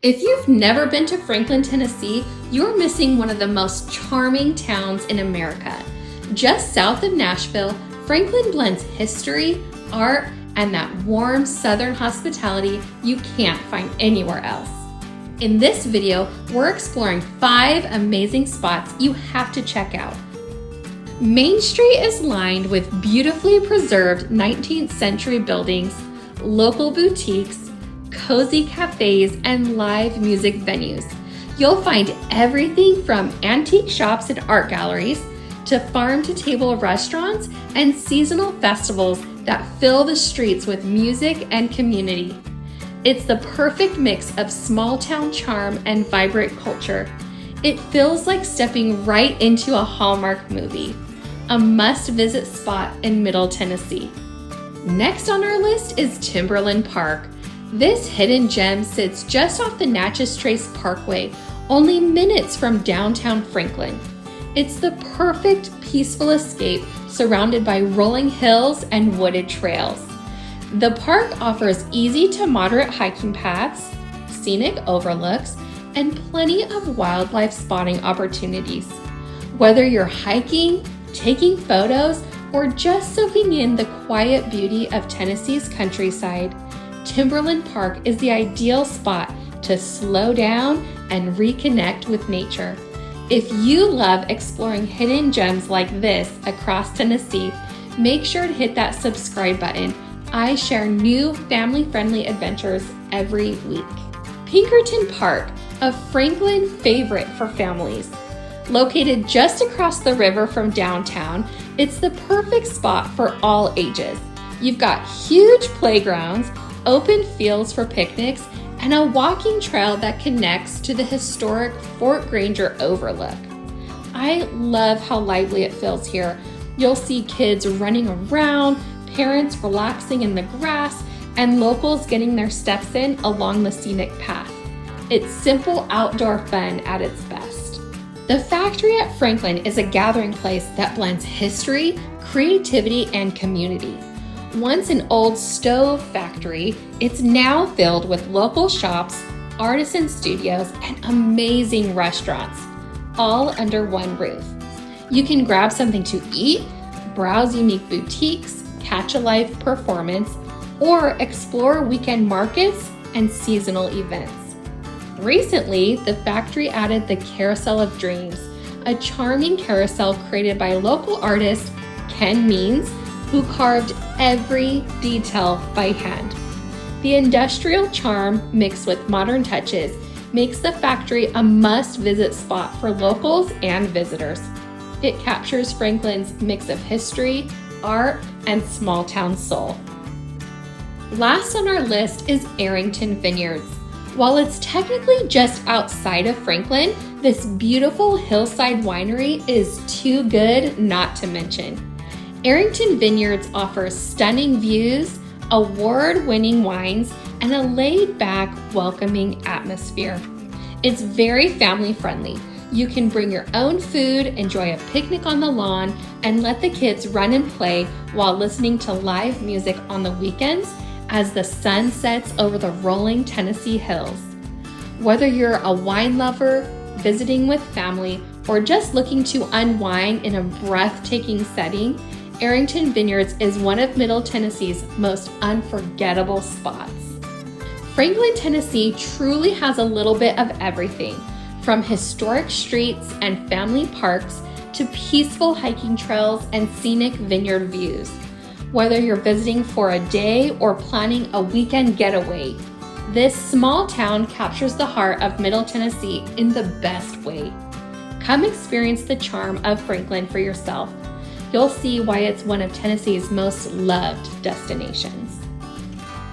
If you've never been to Franklin, Tennessee, you're missing one of the most charming towns in America. Just south of Nashville, Franklin blends history, art, and that warm southern hospitality you can't find anywhere else. In this video, we're exploring 5 amazing spots you have to check out. Main Street is lined with beautifully preserved 19th century buildings, local boutiques, cozy cafes, and live music venues. You'll find everything from antique shops and art galleries to farm-to-table restaurants and seasonal festivals that fill the streets with music and community. It's the perfect mix of small-town charm and vibrant culture. It feels like stepping right into a Hallmark movie, a must-visit spot in Middle Tennessee. Next on our list is Timberland Park. This hidden gem sits just off the Natchez Trace Parkway, only minutes from downtown Franklin. It's the perfect peaceful escape surrounded by rolling hills and wooded trails. The park offers easy to moderate hiking paths, scenic overlooks, and plenty of wildlife spotting opportunities. Whether you're hiking, taking photos, or just soaking in the quiet beauty of Tennessee's countryside, Timberland Park is the ideal spot to slow down and reconnect with nature. If you love exploring hidden gems like this across Tennessee, make sure to hit that subscribe button. I share new family-friendly adventures every week. Pinkerton Park, a Franklin favorite for families. Located just across the river from downtown, it's the perfect spot for all ages. You've got huge playgrounds, open fields for picnics, and a walking trail that connects to the historic Fort Granger overlook. I love how lively it feels here. You'll see kids running around, parents relaxing in the grass, and locals getting their steps in along the scenic path. It's simple outdoor fun at its best. The Factory at Franklin is a gathering place that blends history, creativity, and community. Once an old stove factory, it's now filled with local shops, artisan studios, and amazing restaurants, all under one roof. You can grab something to eat, browse unique boutiques, catch a live performance, or explore weekend markets and seasonal events. Recently, the factory added the Carousel of Dreams, a charming carousel created by local artist Ken Means, who carved every detail by hand. The industrial charm mixed with modern touches makes the factory a must-visit spot for locals and visitors. It captures Franklin's mix of history, art, and small-town soul. Last on our list is Arrington Vineyards. While it's technically just outside of Franklin, this beautiful hillside winery is too good not to mention. Arrington Vineyards offers stunning views, award-winning wines, and a laid-back, welcoming atmosphere. It's very family-friendly. You can bring your own food, enjoy a picnic on the lawn, and let the kids run and play while listening to live music on the weekends as the sun sets over the rolling Tennessee hills. Whether you're a wine lover, visiting with family, or just looking to unwind in a breathtaking setting, Arrington Vineyards is one of Middle Tennessee's most unforgettable spots. Franklin, Tennessee truly has a little bit of everything, from historic streets and family parks to peaceful hiking trails and scenic vineyard views. Whether you're visiting for a day or planning a weekend getaway, this small town captures the heart of Middle Tennessee in the best way. Come experience the charm of Franklin for yourself. You'll see why it's one of Tennessee's most loved destinations.